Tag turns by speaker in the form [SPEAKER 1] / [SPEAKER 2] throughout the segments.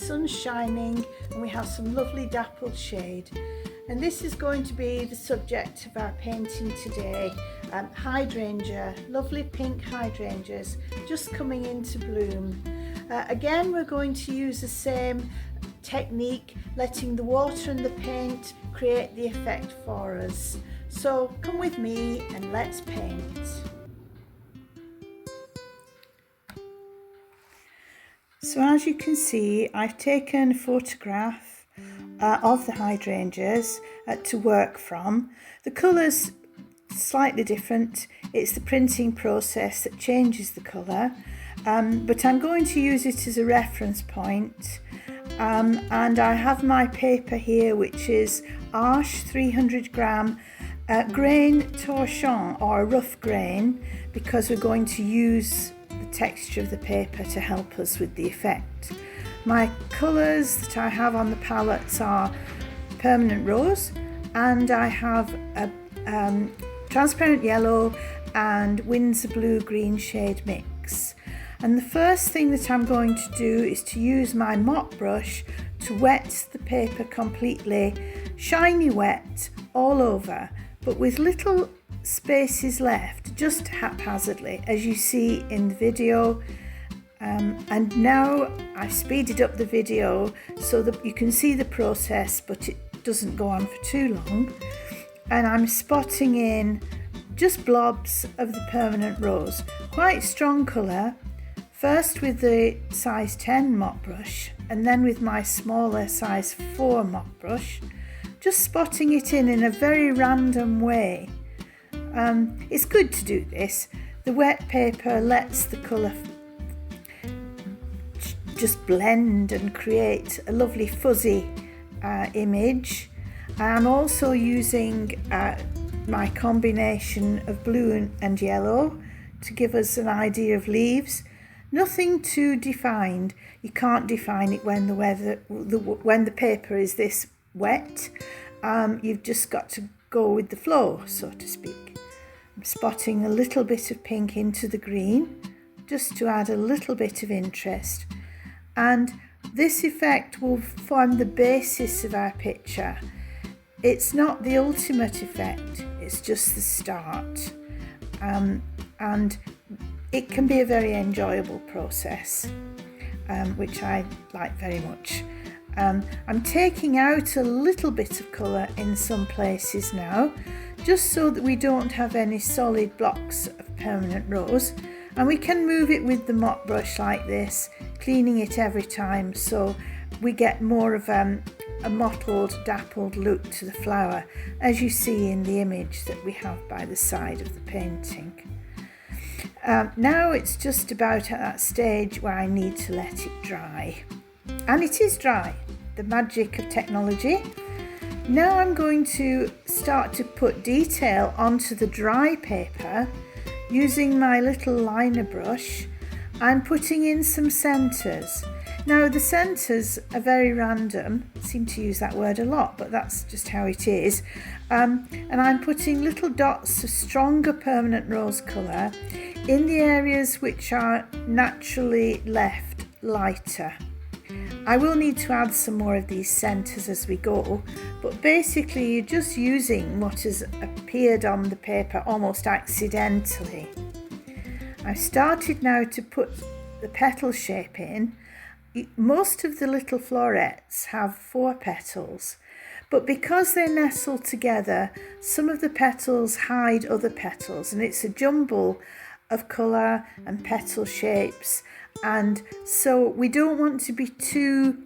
[SPEAKER 1] sun's shining and we have some lovely dappled shade. And this is going to be the subject of our painting today. Hydrangea, lovely pink hydrangeas just coming into bloom. Again, we're going to use the same technique, letting the water and the paint create the effect for us. So come with me and let's paint. So as you can see, I've taken a photograph of the hydrangeas to work from. The colours slightly different. It's the printing process that changes the colour, but I'm going to use it as a reference point. And I have my paper here, which is Arche 300 gram grain torchon, or rough grain, because we're going to use the texture of the paper to help us with the effect. My colours that I have on the palettes are permanent rose, and I have a transparent yellow and Winsor blue green shade mix. And the first thing that I'm going to do is to use my mop brush to wet the paper completely, shiny wet all over, but with little spaces left, just haphazardly, as you see in the video. And now I've speeded up the video so that you can see the process, but it doesn't go on for too long. And I'm spotting in just blobs of the permanent rose, quite strong colour, first with the size 10 mop brush and then with my smaller size 4 mop brush, just spotting it in a very random way. It's good to do this. The wet paper lets the colour just blend and create a lovely fuzzy image. I'm also using my combination of blue and yellow to give us an idea of leaves. Nothing too defined. You can't define it when when the paper is this wet. You've just got to go with the flow, so to speak. I'm spotting a little bit of pink into the green just to add a little bit of interest. And this effect will form the basis of our picture. It's not the ultimate effect, it's just the start. And it can be a very enjoyable process, which I like very much. I'm taking out a little bit of colour in some places now, just so that we don't have any solid blocks of permanent rose. And we can move it with the mop brush like this, cleaning it every time, so we get more of a mottled, dappled look to the flower, as you see in the image that we have by the side of the painting. Now it's just about at that stage where I need to let it dry. And it is dry, the magic of technology. Now I'm going to start to put detail onto the dry paper using my little liner brush. I'm putting in some centres. Now the centres are very random. I seem to use that word a lot, but that's just how it is. And I'm putting little dots of stronger permanent rose colour in the areas which are naturally left lighter. I will need to add some more of these centres as we go, but basically you're just using what has appeared on the paper almost accidentally. I've started now to put the petal shape in. Most of the little florets have 4 petals, but because they're nestled together, some of the petals hide other petals, and it's a jumble of colour and petal shapes. And so we don't want to be too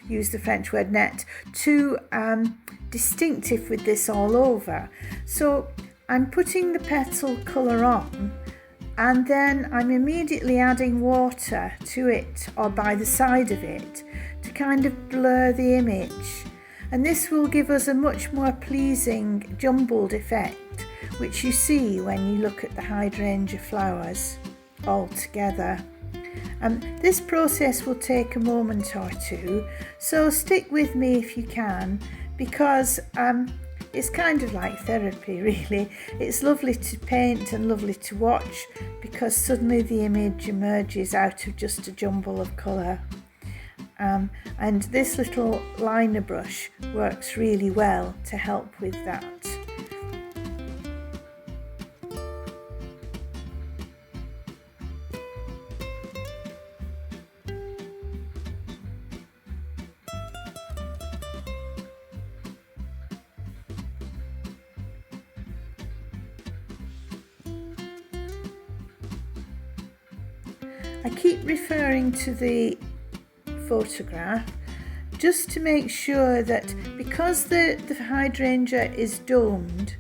[SPEAKER 1] use the French word net, too distinctive with this all over. So I'm putting the petal colour on, and then I'm immediately adding water to it or by the side of it to kind of blur the image. And this will give us a much more pleasing jumbled effect, which you see when you look at the hydrangea flowers all together. This process will take a moment or two, so stick with me if you can, because it's kind of like therapy really. It's lovely to paint and lovely to watch because suddenly the image emerges out of just a jumble of colour. And this little liner brush works really well to help with that. I keep referring to the photograph just to make sure that because the hydrangea is domed,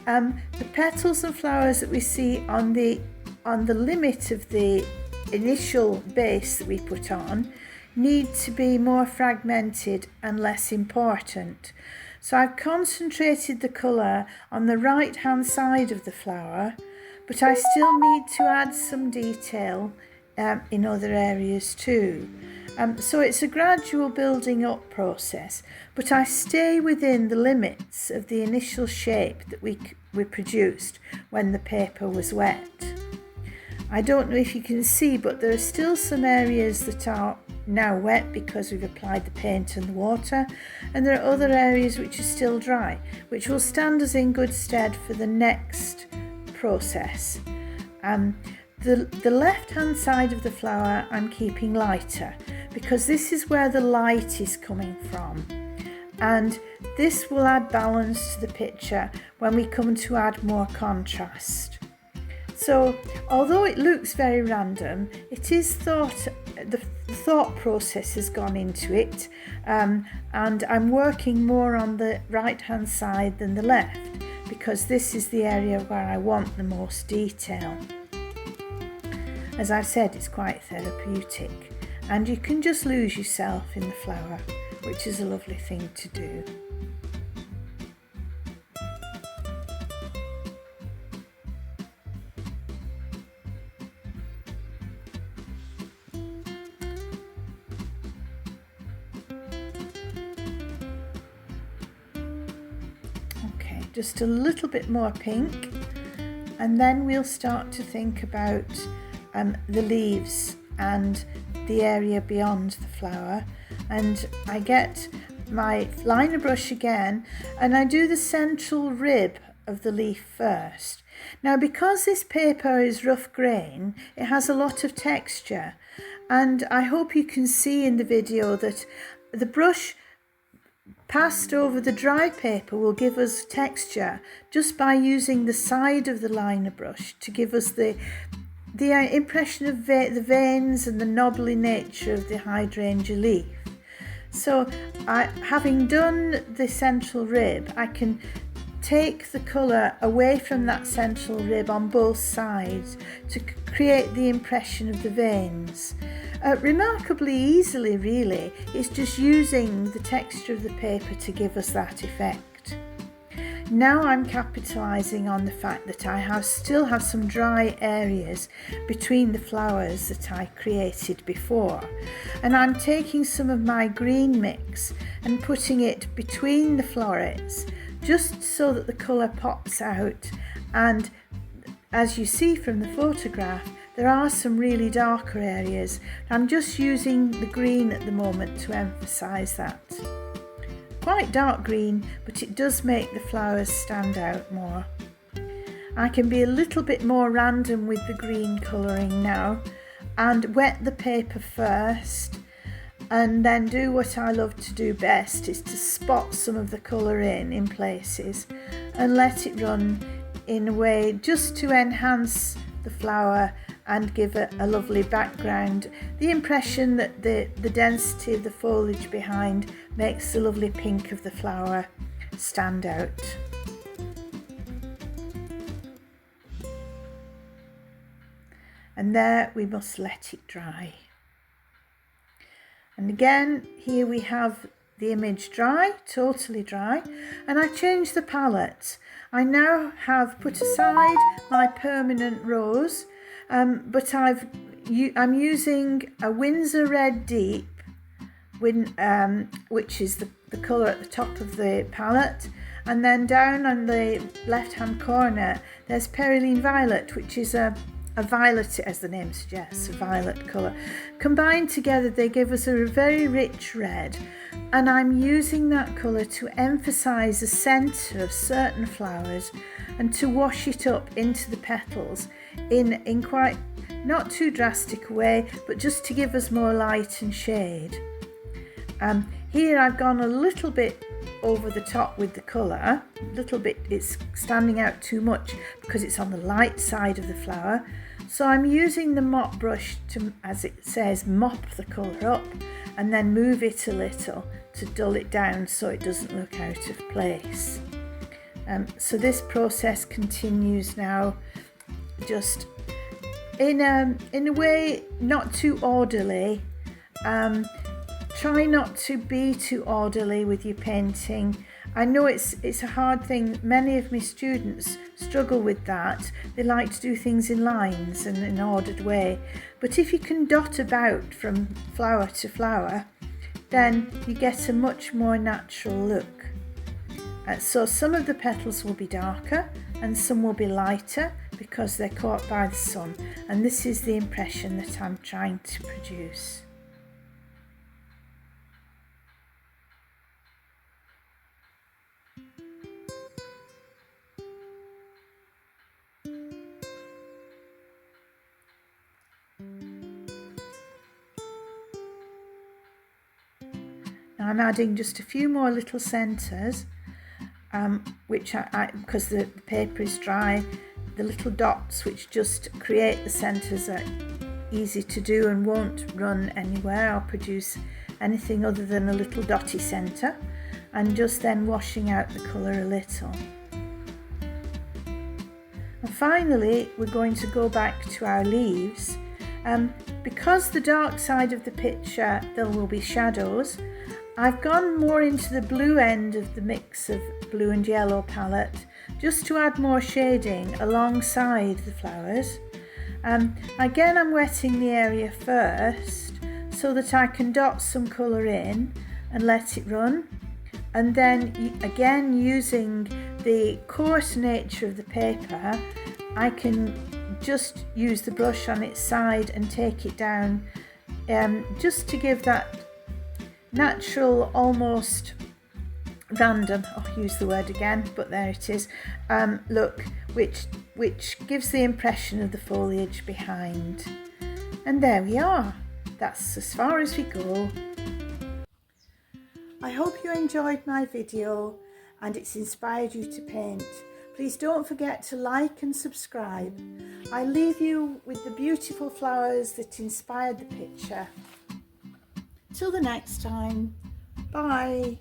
[SPEAKER 1] the petals and flowers that we see on the limit of the initial base that we put on need to be more fragmented and less important. So I've concentrated the colour on the right hand side of the flower, but I still need to add some detail in other areas too. So it's a gradual building up process, but I stay within the limits of the initial shape that we produced when the paper was wet. I don't know if you can see, but there are still some areas that are now wet because we've applied the paint and the water, and there are other areas which are still dry, which will stand us in good stead for the next process. The left hand side of the flower I'm keeping lighter because this is where the light is coming from, and this will add balance to the picture when we come to add more contrast. So although it looks very random, it is the thought process has gone into it, and I'm working more on the right hand side than the left because this is the area where I want the most detail. As I've said, it's quite therapeutic, and you can just lose yourself in the flower, which is a lovely thing to do. Okay, just a little bit more pink, and then we'll start to think about the leaves and the area beyond the flower. And I get my liner brush again and I do the central rib of the leaf first. Now because this paper is rough grain, it has a lot of texture, and I hope you can see in the video that the brush passed over the dry paper will give us texture just by using the side of the liner brush to give us the impression of the veins and the knobbly nature of the hydrangea leaf. So having done the central rib, I can take the colour away from that central rib on both sides to create the impression of the veins. Remarkably easily really, it's just using the texture of the paper to give us that effect. Now I'm capitalising on the fact that I still have some dry areas between the flowers that I created before, and I'm taking some of my green mix and putting it between the florets just so that the colour pops out. And as you see from the photograph, there are some really darker areas. I'm just using the green at the moment to emphasise that. Quite dark green, but it does make the flowers stand out more. I can be a little bit more random with the green colouring now and wet the paper first, and then do what I love to do best, is to spot some of the colour in places and let it run in a way just to enhance the flower and give it a lovely background. The impression that the density of the foliage behind makes the lovely pink of the flower stand out. And there we must let it dry. And again, here we have the image dry, totally dry, and I change the palette. I now have put aside my permanent rose, but I'm using a Winsor Red Deep which is the colour at the top of the palette, and then down on the left hand corner there's Perylene Violet, which is a violet, as the name suggests, a violet colour. Combined together they give us a very rich red, and I'm using that colour to emphasise the centre of certain flowers and to wash it up into the petals in quite not too drastic a way, but just to give us more light and shade. Here I've gone a little bit over the top with the colour, a little bit, it's standing out too much because it's on the light side of the flower. So I'm using the mop brush to, as it says, mop the colour up and then move it a little to dull it down so it doesn't look out of place. So this process continues now, just in a way not too orderly. Try not to be too orderly with your painting. I know it's a hard thing. Many of my students struggle with that. They like to do things in lines and in an ordered way. But if you can dot about from flower to flower, then you get a much more natural look. So some of the petals will be darker and some will be lighter because they're caught by the sun. And this is the impression that I'm trying to produce. Now I'm adding just a few more little centres, which because the paper is dry, the little dots which just create the centres are easy to do and won't run anywhere or produce anything other than a little dotty centre, and just then washing out the colour a little. And finally we're going to go back to our leaves. Because the dark side of the picture there will be shadows, I've gone more into the blue end of the mix of blue and yellow palette just to add more shading alongside the flowers. Again, I'm wetting the area first so that I can dot some colour in and let it run, and then again, using the coarse nature of the paper, I can just use the brush on its side and take it down, just to give that natural, almost random, I'll use the word again, but there it is, look, which gives the impression of the foliage behind. And there we are. That's as far as we go. I hope you enjoyed my video and it's inspired you to paint. Please don't forget to like and subscribe. I leave you with the beautiful flowers that inspired the picture. Till the next time, bye.